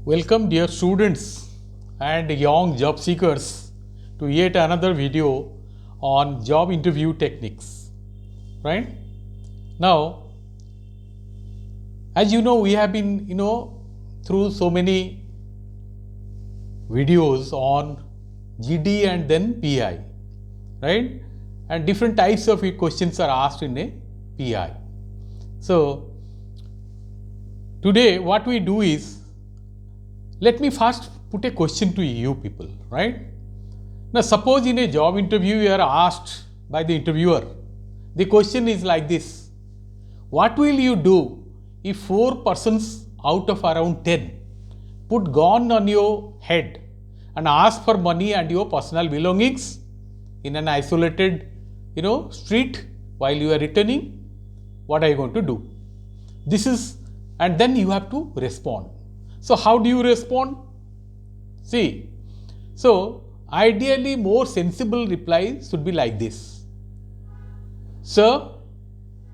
Welcome dear students and young job seekers to yet another video on job interview techniques. Right? Now, as you know, we have been, through so many videos on GD and then PI, right? And different types of questions are asked in a PI. So, today what we do is, let me first put a question to you people, right? Now, suppose in a job interview you are asked by the interviewer, the question is like this: what will you do if 4 persons out of around 10 put gun on your head and ask for money and your personal belongings in an isolated, street while you are returning? What are you going to do? This is, and then you have to respond. So how do you respond? See, so ideally more sensible reply should be like this: Sir,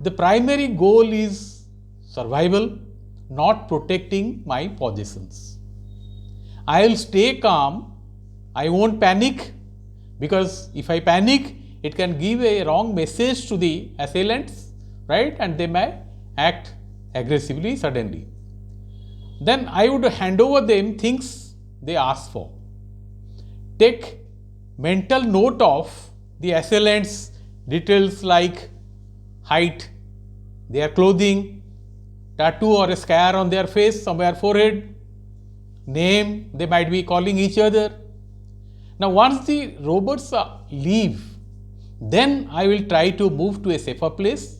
the primary goal is survival, not protecting my possessions. I will stay calm, I won't panic, because if I panic, it can give a wrong message to the assailants, right? And they may act aggressively suddenly. Then I would hand over them things they ask for. Take mental note of the assailants' details like height, their clothing, tattoo or a scar on their face, somewhere forehead, name, they might be calling each other. Now once the robbers leave, then I will try to move to a safer place,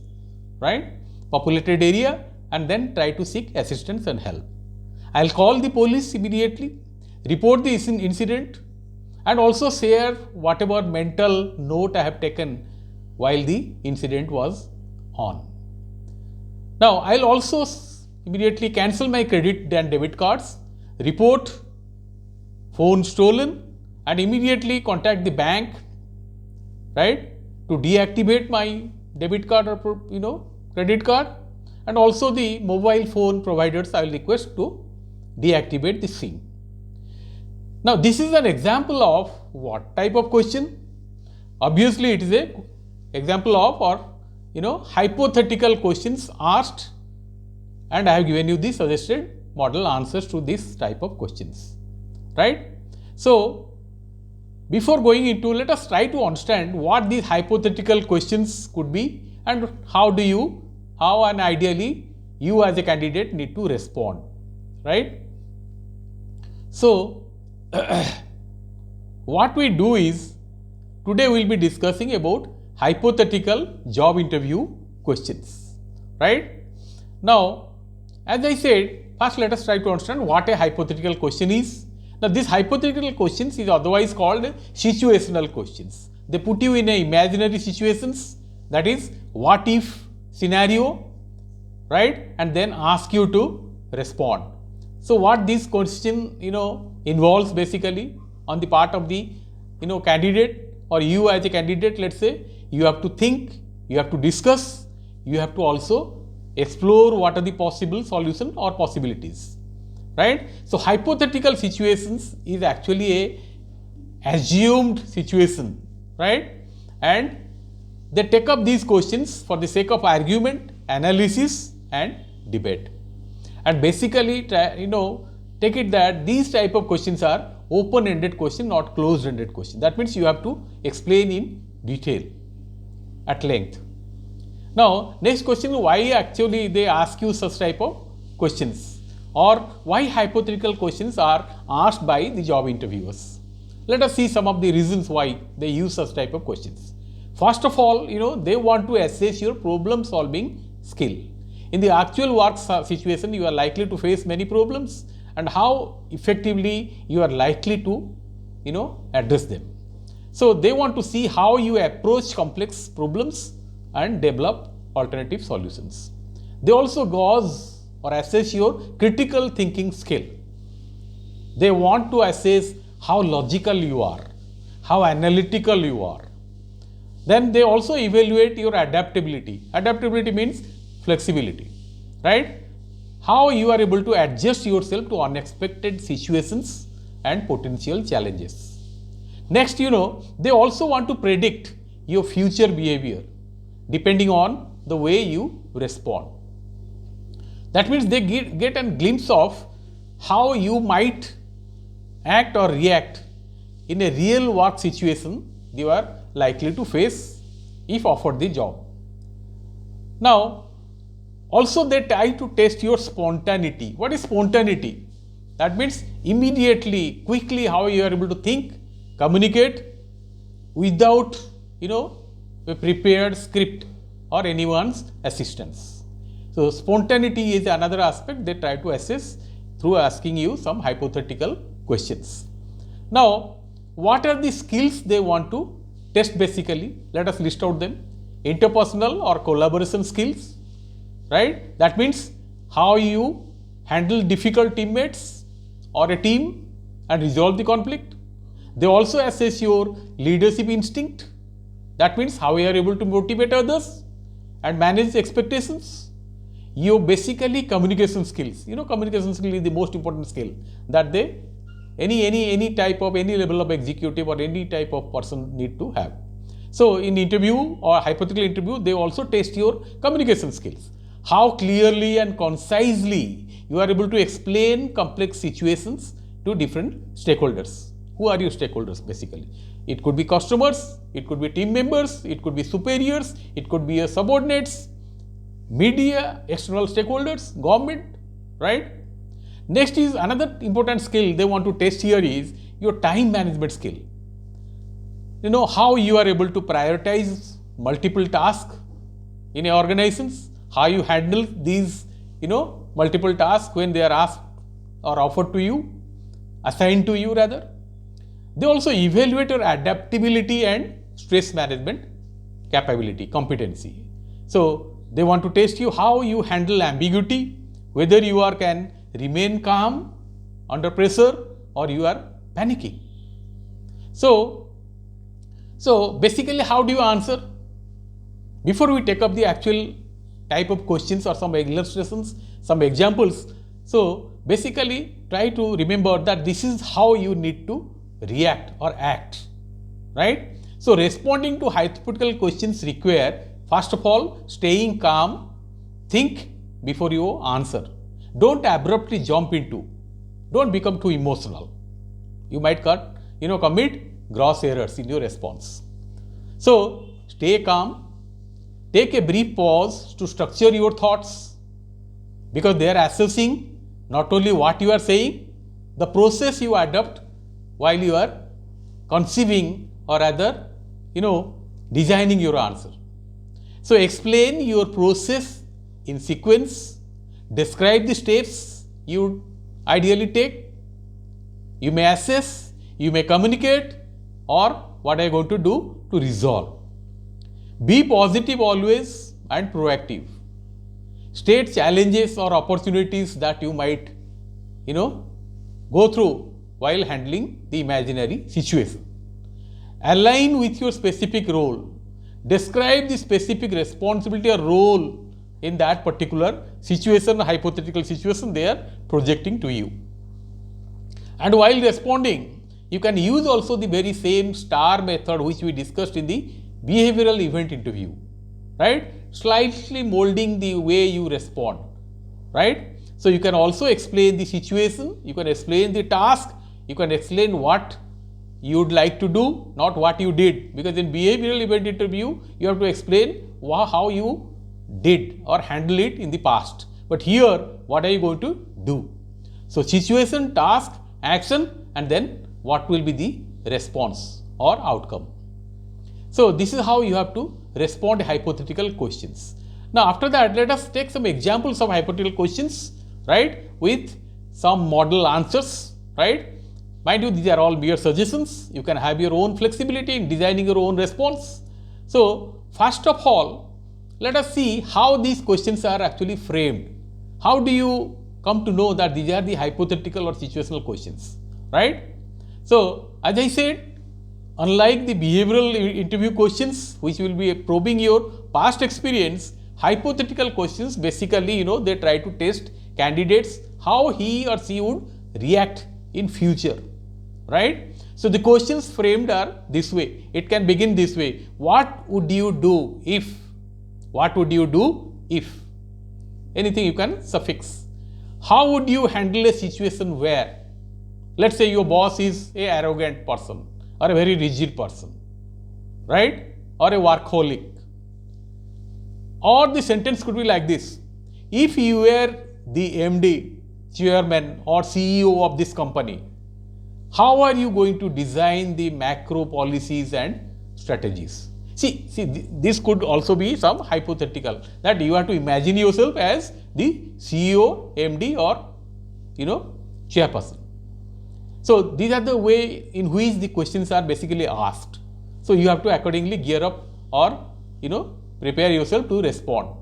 right? Populated area, and then try to seek assistance and help. I'll call the police immediately, report the incident, and also share whatever mental note I have taken while the incident was on. Now, I'll also immediately cancel my credit and debit cards, report phone stolen, and immediately contact the bank, right, to deactivate my debit card or credit card, and also the mobile phone providers I will request to deactivate the SIM. Now, this is an example of what type of question? Obviously, it is a example of hypothetical questions asked, and I have given you the suggested model answers to this type of questions, right? So, before going into, let us try to understand what these hypothetical questions could be and how and ideally you as a candidate need to respond, right? So, what we do is, today we will be discussing about hypothetical job interview questions, right? Now, as I said, first let us try to understand what a hypothetical question is. Now, this hypothetical questions is otherwise called situational questions. They put you in a imaginary situations, that is, what if scenario, right? And then ask you to respond. So what this question, involves basically on the part of the, candidate, or you as a candidate, let's say, you have to think, you have to discuss, you have to also explore what are the possible solution or possibilities, right? So hypothetical situations is actually a assumed situation, right? And they take up these questions for the sake of argument, analysis and debate. And basically, take it that these type of questions are open-ended question, not closed-ended question. That means you have to explain in detail, at length. Now, next question, why actually they ask you such type of questions, or why hypothetical questions are asked by the job interviewers. Let us see some of the reasons why they use such type of questions. First of all, they want to assess your problem-solving skill. In the actual work situation, you are likely to face many problems, and how effectively you are likely to, address them. So they want to see how you approach complex problems and develop alternative solutions. They also gauge or assess your critical thinking skill. They want to assess how logical you are, how analytical you are. Then they also evaluate your adaptability. Adaptability means flexibility, right? how you are able to adjust yourself to unexpected situations and potential challenges. Next, they also want to predict your future behavior depending on the way you respond. That means they get a glimpse of how you might act or react in a real work situation you are likely to face if offered the job. Now, also they try to test your spontaneity. What is spontaneity? That means immediately, quickly how you are able to think, communicate without, a prepared script or anyone's assistance. So spontaneity is another aspect they try to assess through asking you some hypothetical questions. Now, what are the skills they want to test basically? Let us list out them. Interpersonal or collaboration skills, right? That means how you handle difficult teammates or a team and resolve the conflict. They also assess your leadership instinct. That means how you are able to motivate others and manage expectations. Your basically communication skills. Communication skill is the most important skill that any type of, any level of executive or any type of person need to have. So in interview or hypothetical interview, they also test your communication skills. How clearly and concisely you are able to explain complex situations to different stakeholders. Who are your stakeholders basically? It could be customers, it could be team members, it could be superiors, it could be your subordinates, media, external stakeholders, government, right? Next is another important skill they want to test here is your time management skill. How you are able to prioritize multiple tasks in organizations, how you handle these, multiple tasks when they are asked or offered to you, assigned to you rather. They also evaluate your adaptability and stress management capability, competency. So they want to test you how you handle ambiguity, whether you can remain calm under pressure or you are panicking. So basically how do you answer? Before we take up the actual type of questions or some illustrations, some examples, so basically try to remember that this is how you need to react or act, right? So responding to hypothetical questions require, first of all, staying calm, think before you answer. Don't abruptly jump into, don't become too emotional. You might commit gross errors in your response. So stay calm, take a brief pause to structure your thoughts because they are assessing not only what you are saying, the process you adopt while you are conceiving or rather, designing your answer. So explain your process in sequence, describe the steps you ideally take. You may assess, you may communicate, or what are you going to do to resolve. Be positive always and proactive. State challenges or opportunities that you might, go through while handling the imaginary situation. Align with your specific role. Describe the specific responsibility or role in that particular situation, hypothetical situation they are projecting to you. And while responding, you can use also the very same STAR method which we discussed in the behavioral event interview, right? Slightly molding the way you respond, right? So you can also explain the situation, you can explain the task, you can explain what you would like to do, not what you did, because in behavioral event interview, you have to explain how you did or handle it in the past. But here, what are you going to do? So situation, task, action, and then what will be the response or outcome. So this is how you have to respond to hypothetical questions. Now after that, let us take some examples of hypothetical questions, right, with some model answers, right. Mind you, these are all mere suggestions. You can have your own flexibility in designing your own response. So first of all, let us see how these questions are actually framed. How do you come to know that these are the hypothetical or situational questions, right? So as I said, unlike the behavioral interview questions, which will be probing your past experience, hypothetical questions basically, they try to test candidates how he or she would react in future, right? So the questions framed are this way. It can begin this way. What would you do if? What would you do if? Anything you can suffix. How would you handle a situation where, let's say your boss is a arrogant person or a very rigid person, right? Or a workaholic. Or the sentence could be like this. If you were the MD, chairman or CEO of this company, how are you going to design the macro policies and strategies? See, this could also be some hypothetical, that you have to imagine yourself as the CEO, MD or, chairperson. So these are the way in which the questions are basically asked. So you have to accordingly gear up or, prepare yourself to respond.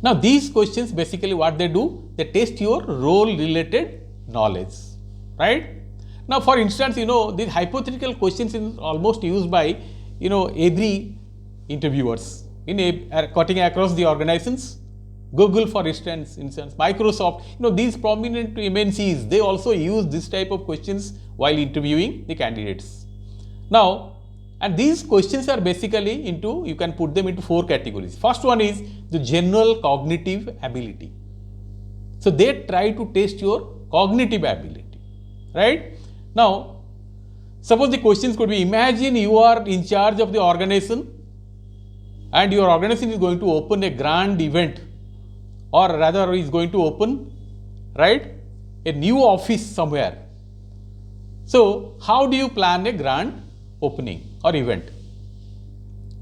Now these questions basically what they do, they test your role related knowledge, right? Now for instance, these hypothetical questions is almost used by, every interviewers cutting across the organizations. Google for instance, Microsoft, these prominent MNCs, they also use this type of questions while interviewing the candidates. Now, and these questions are basically you can put them into 4 categories. First one is the general cognitive ability. So they try to test your cognitive ability, right? Now, suppose the questions could be, imagine you are in charge of the organization and your organization is going to open a grand event, or rather is going to open, right, a new office somewhere. So how do you plan a grand opening or event,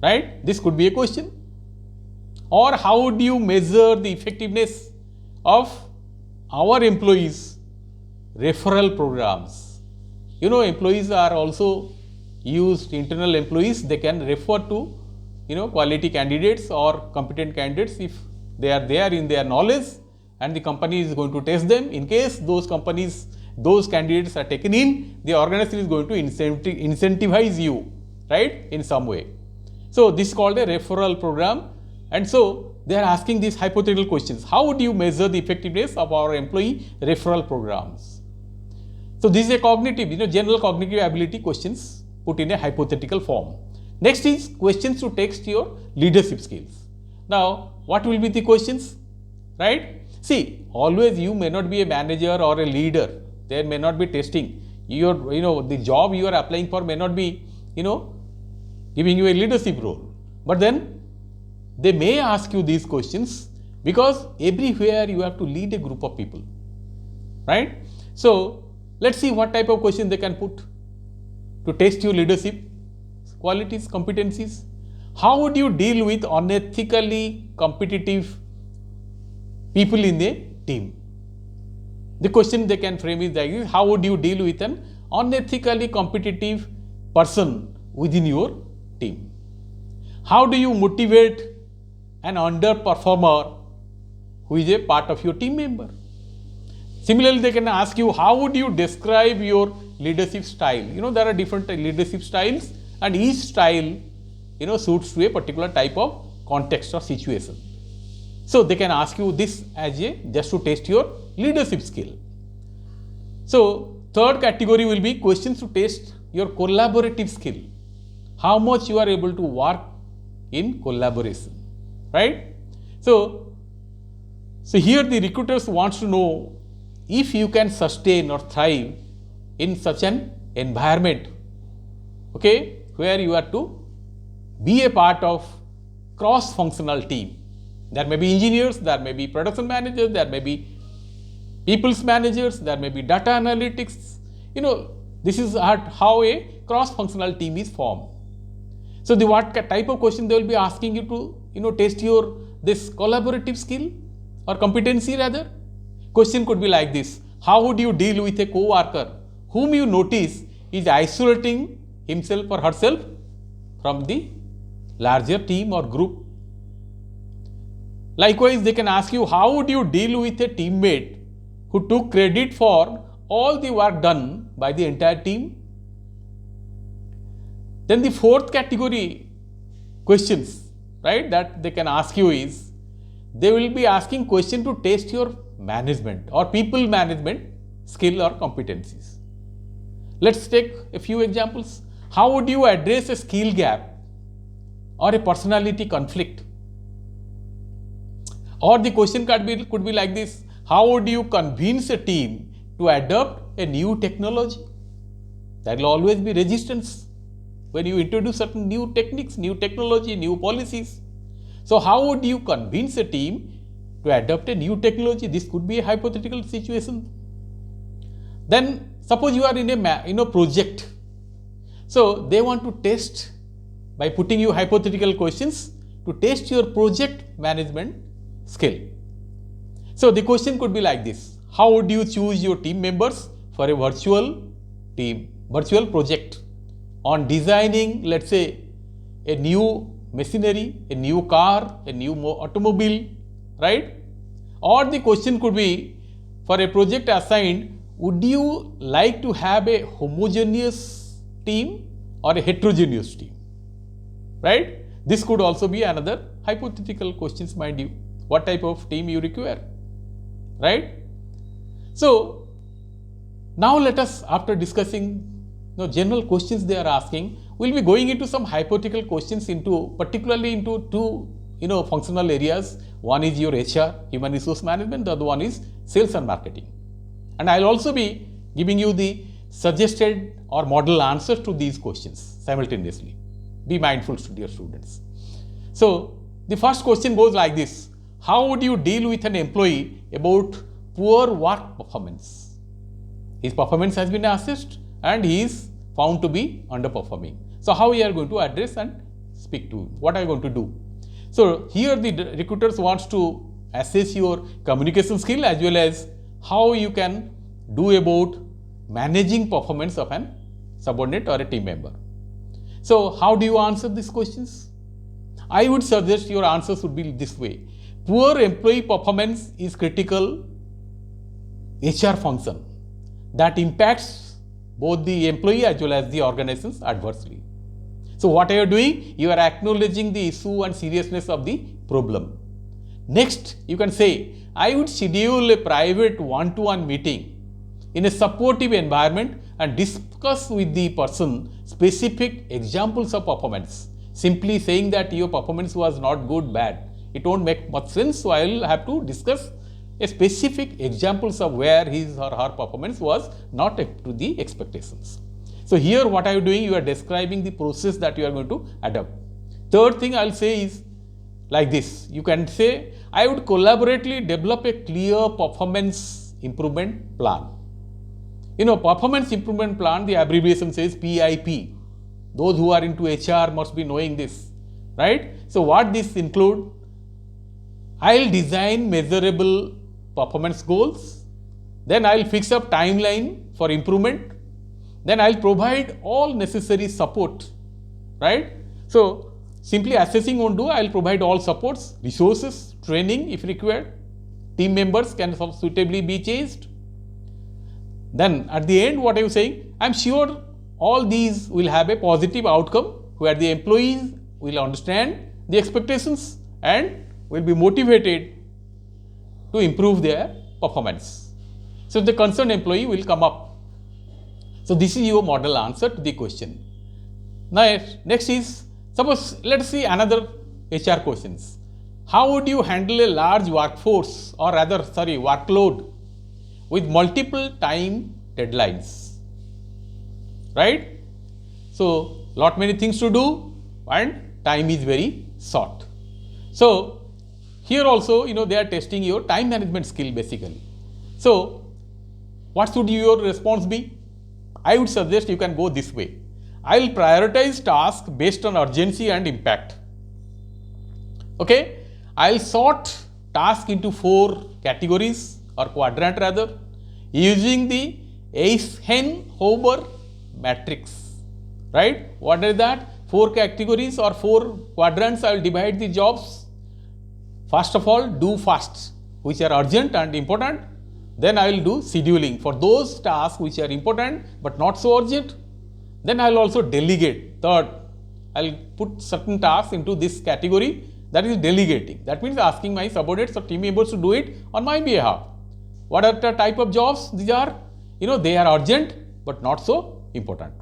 right? This could be a question. Or how do you measure the effectiveness of our employees' referral programs? Employees are also used, internal employees, they can refer to, quality candidates or competent candidates if they are there in their knowledge, and the company is going to test them. In case those candidates are taken in, the organization is going to incentivize you, right, in some way. So this is called a referral program. And so they are asking these hypothetical questions. How would you measure the effectiveness of our employee referral programs? So this is a cognitive, general cognitive ability questions put in a hypothetical form. Next is questions to test your leadership skills. Now, what will be the questions, right? See, always you may not be a manager or a leader. There may not be testing. The job you are applying for may not be, giving you a leadership role. But then they may ask you these questions because everywhere you have to lead a group of people, right? So let's see what type of question they can put to test your leadership qualities, competencies. How would you deal with unethically competitive people in a team? The question they can frame is like this: how would you deal with an unethically competitive person within your team? How do you motivate an underperformer who is a part of your team member? Similarly, they can ask you, how would you describe your leadership style? There are different leadership styles, and each style, suits to a particular type of context or situation. So they can ask you this as just to test your leadership skill. So third category will be questions to test your collaborative skill. How much you are able to work in collaboration, right? So here the recruiters wants to know if you can sustain or thrive in such an environment, okay, where you are to be a part of cross-functional team. There may be engineers, there may be production managers, there may be people's managers, there may be data analytics. This is how a cross-functional team is formed. So what type of question they will be asking you to, test your this collaborative skill or competency rather. Question could be like this: how would you deal with a co-worker whom you notice is isolating himself or herself from the larger team or group? Likewise, they can ask you, how would you deal with a teammate who took credit for all the work done by the entire team? Then the fourth category questions, right, that they can ask you is, they will be asking question to test your management or people management skill or competencies. Let's take a few examples. How would you address a skill gap or a personality conflict? Or the question could be like this: how would you convince a team to adopt a new technology? There will always be resistance when you introduce certain new techniques, new technology, new policies. So how would you convince a team to adopt a new technology? This could be a hypothetical situation. Then suppose you are in a project. So they want to test by putting you hypothetical questions to test your project management skill. So the question could be like this: how would you choose your team members for a virtual project on designing, let's say, a new machinery, a new car, a new automobile, right? Or the question could be, for a project assigned, would you like to have a homogeneous team or a heterogeneous team, right? This could also be another hypothetical questions, mind you. What type of team you require, right? So now let us, after discussing general questions they are asking, we'll be going into some hypothetical questions particularly into two functional areas. One is your HR, human resource management. The other one is sales and marketing. And I'll also be giving you the suggested or model answers to these questions simultaneously. Be mindful, dear students. So the first question goes like this: how would you deal with an employee about poor work performance? His performance has been assessed and he is found to be underperforming. So how we are going to address and speak to him? What are you going to do? So here the recruiters wants to assess your communication skill as well as how you can do about managing performance of an subordinate or a team member. So how do you answer these questions? I would suggest your answers would be this way: poor employee performance is critical HR function that impacts both the employee as well as the organizations adversely. So what are you doing? You are acknowledging the issue and seriousness of the problem. Next, you can say, I would schedule a private one-to-one meeting in a supportive environment and discuss with the person specific examples of performance. Simply saying that your performance was not good, bad, it won't make much sense. So I will have to discuss a specific examples of where his or her performance was not up to the expectations. So here what are you doing? You are describing the process that you are going to adopt. Third thing I'll say is like this. You can say, I would collaboratively develop a clear performance improvement plan. Performance improvement plan, the abbreviation says PIP. Those who are into HR must be knowing this, right? So what this include? I'll design measurable performance goals. Then I'll fix up timeline for improvement. Then I'll provide all necessary support, right? So simply assessing won't do. I'll provide all supports, resources, training if required. Team members can suitably be changed. Then at the end, what are you saying? I'm sure all these will have a positive outcome where the employees will understand the expectations and will be motivated to improve their performance. So the concerned employee will come up. So this is your model answer to the question. Now next is, suppose let's see another HR questions. How would you handle a large workforce or workload with multiple time deadlines, right? So many things to do and time is very short. So here also, they are testing your time management skill basically. So what should your response be? I would suggest you can go this way. I will prioritize tasks based on urgency and impact. Okay, I will sort tasks into 4 categories or quadrant rather, using the Eisenhower matrix, right? What is that? 4 categories or 4 quadrants. I will divide the jobs. First of all, do fast, which are urgent and important. Then I will do scheduling for those tasks which are important but not so urgent. Then I will also delegate. Third, I will put certain tasks into this category, that is delegating. That means asking my subordinates or team members to do it on my behalf. What are the type of jobs? These are, they are urgent but not so important.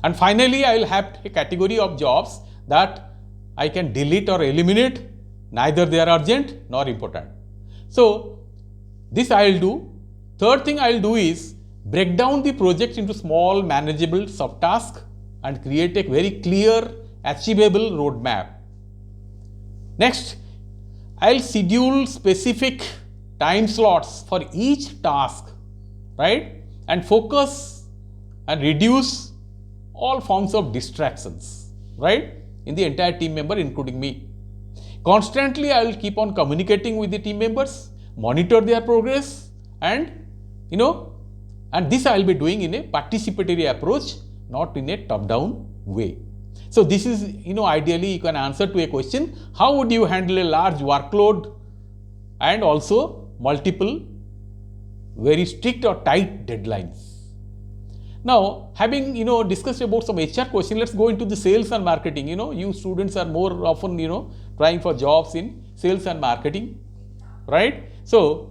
And finally, I will have a category of jobs that I can delete or eliminate. Neither they are urgent nor important. So this I will do. Third thing I will do is break down the project into small manageable subtasks and create a very clear achievable roadmap. Next, I will schedule specific time slots for each task, right? And focus and reduce all forms of distractions, right? In the entire team member, including me. Constantly, I will keep on communicating with the team members, monitor their progress, and and this I will be doing in a participatory approach, not in a top-down way. So this is, ideally you can answer to a question, how would you handle a large workload and also multiple very strict or tight deadlines. Now, having, discussed about some HR question, let's go into the sales and marketing. You students are more often, trying for jobs in sales and marketing, right? So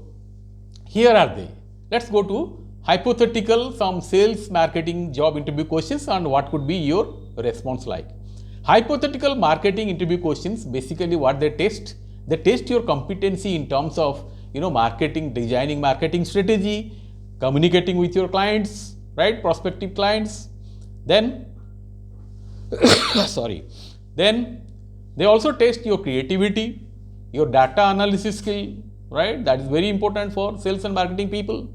here are they. Let's go to hypothetical some sales marketing job interview questions and what could be your response like. Hypothetical marketing interview questions, basically what they test your competency in terms of, marketing, designing marketing strategy, communicating with your clients, right, prospective clients. Then, then they also test your creativity, your data analysis skill, right, that is very important for sales and marketing people.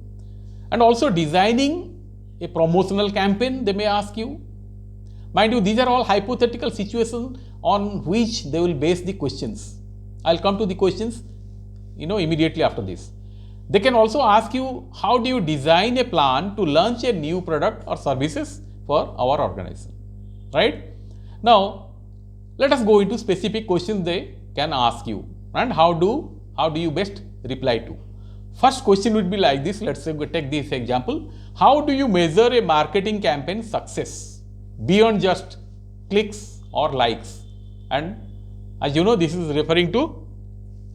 And also designing a promotional campaign, they may ask you. Mind you, these are all hypothetical situations on which they will base the questions. I'll come to the questions, immediately after this. They can also ask you, how do you design a plan to launch a new product or services for our organization, right? Now, let us go into specific questions they can ask you and how do you best reply to. First question would be like this. Let's say we take this example. How do you measure a marketing campaign success beyond just clicks or likes? And as you know, this is referring to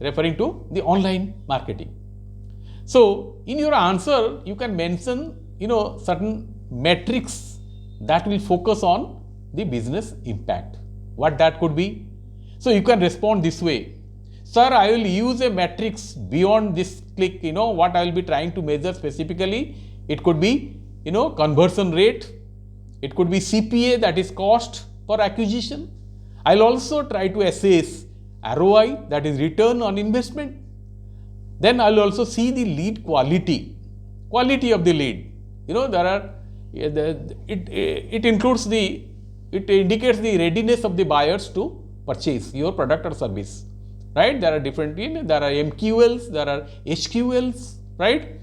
the online marketing. So in your answer, you can mention, certain metrics that will focus on the business impact. What that could be? So you can respond this way. Sir, I will use a matrix beyond this click, what I will be trying to measure specifically. It could be, conversion rate. It could be CPA, that is cost per acquisition. I'll also try to assess ROI, that is return on investment. Then I'll also see the lead quality of the lead. It indicates the readiness of the buyers to purchase your product or service. Right? There are different, there are MQLs, there are HQLs, right?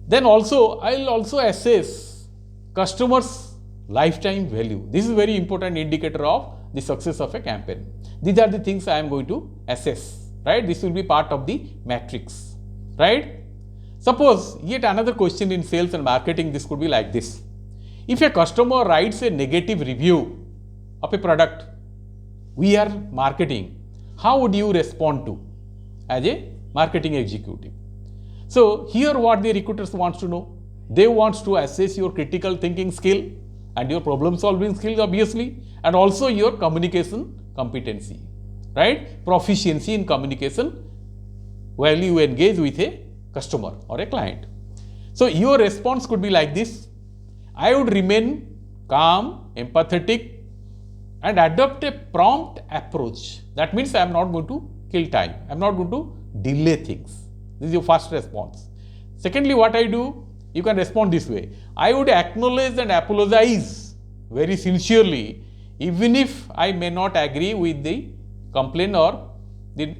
Then also, I'll also assess customers' lifetime value. This is a very important indicator of the success of a campaign. These are the things I am going to assess, right? This will be part of the matrix, right? Suppose yet another question in sales and marketing, this could be like this. If a customer writes a negative review of a product we are marketing, how would you respond to as a marketing executive? So here what the recruiters wants to know, they want to assess your critical thinking skill and your problem solving skills obviously, and also your communication competency, right? Proficiency in communication while you engage with a customer or a client. So your response could be like this. I would remain calm, empathetic, and adopt a prompt approach. That means I am not going to kill time. I am not going to delay things. This is your first response. Secondly, what I do, you can respond this way. I would acknowledge and apologize very sincerely, even if I may not agree with the complaint or the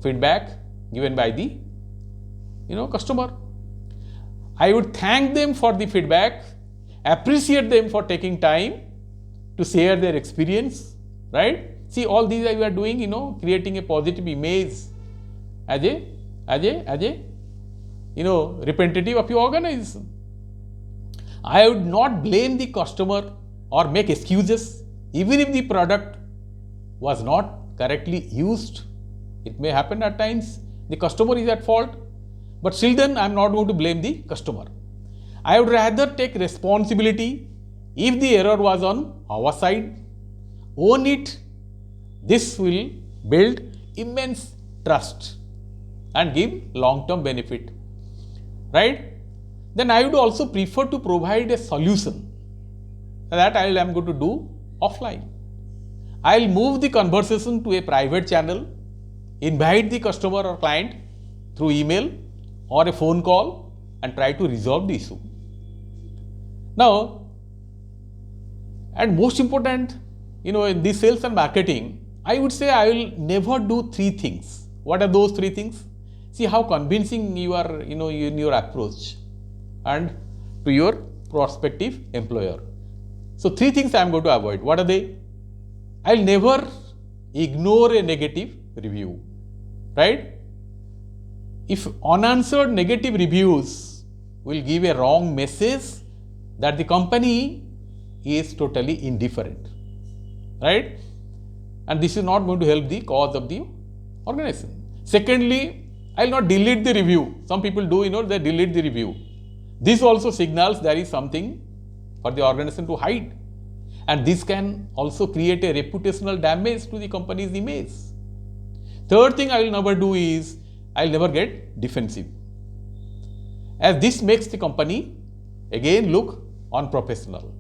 feedback given by the customer. I would thank them for the feedback, appreciate them for taking time to share their experience, right? See, all these you are doing, creating a positive image as a representative of your organization. I would not blame the customer or make excuses, even if the product was not correctly used. It may happen at times, the customer is at fault. But still then I am not going to blame the customer. I would rather take responsibility. If the error was on our side, own it. This will build immense trust and give long-term benefit, right? Then I would also prefer to provide a solution that I am going to do offline. I'll move the conversation to a private channel, invite the customer or client through email or a phone call and try to resolve the issue. Now, and most important, in this sales and marketing, I would say I will never do three things. What are those three things? See how convincing you are, in your approach and to your prospective employer. So three things I am going to avoid. What are they? I'll never ignore a negative review, right? If unanswered negative reviews will give a wrong message that the company is totally indifferent, right? And this is not going to help the cause of the organization. Secondly, I will not delete the review. Some people do, they delete the review. This also signals there is something for the organization to hide. And this can also create a reputational damage to the company's image. Third thing I will never do is, I will never get defensive, as this makes the company again look unprofessional.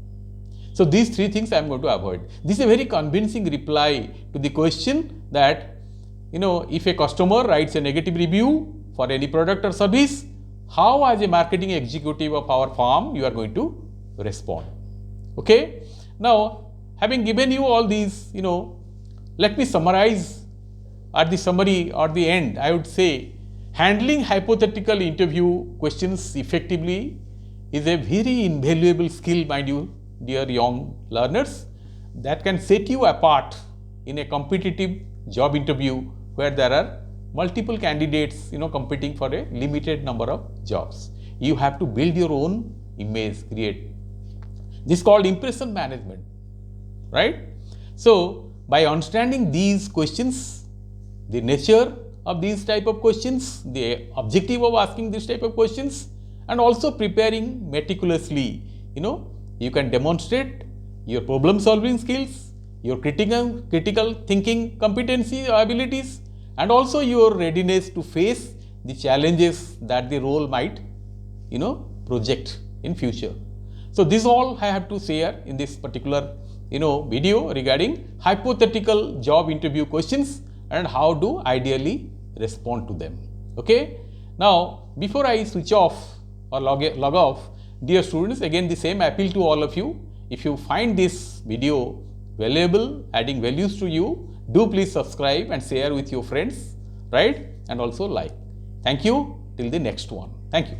So these three things I am going to avoid. This is a very convincing reply to the question that, if a customer writes a negative review for any product or service, how as a marketing executive of our firm you are going to respond. Okay. Now, having given you all these, let me summarize at the summary or the end. I would say handling hypothetical interview questions effectively is a very invaluable skill, mind you, dear young learners, that can set you apart in a competitive job interview where there are multiple candidates, competing for a limited number of jobs. You have to build your own image, create. This is called impression management, right? So, by understanding these questions, the nature of these type of questions, the objective of asking this type of questions, and also preparing meticulously, you can demonstrate your problem solving skills, your critical thinking competency abilities, and also your readiness to face the challenges that the role might, project in future. So this all I have to share in this particular, video regarding hypothetical job interview questions and how to ideally respond to them. Okay. Now, before I switch off or log off, dear students, again the same appeal to all of you. If you find this video valuable, adding values to you, do please subscribe and share with your friends, right? And also like. Thank you till the next one. Thank you.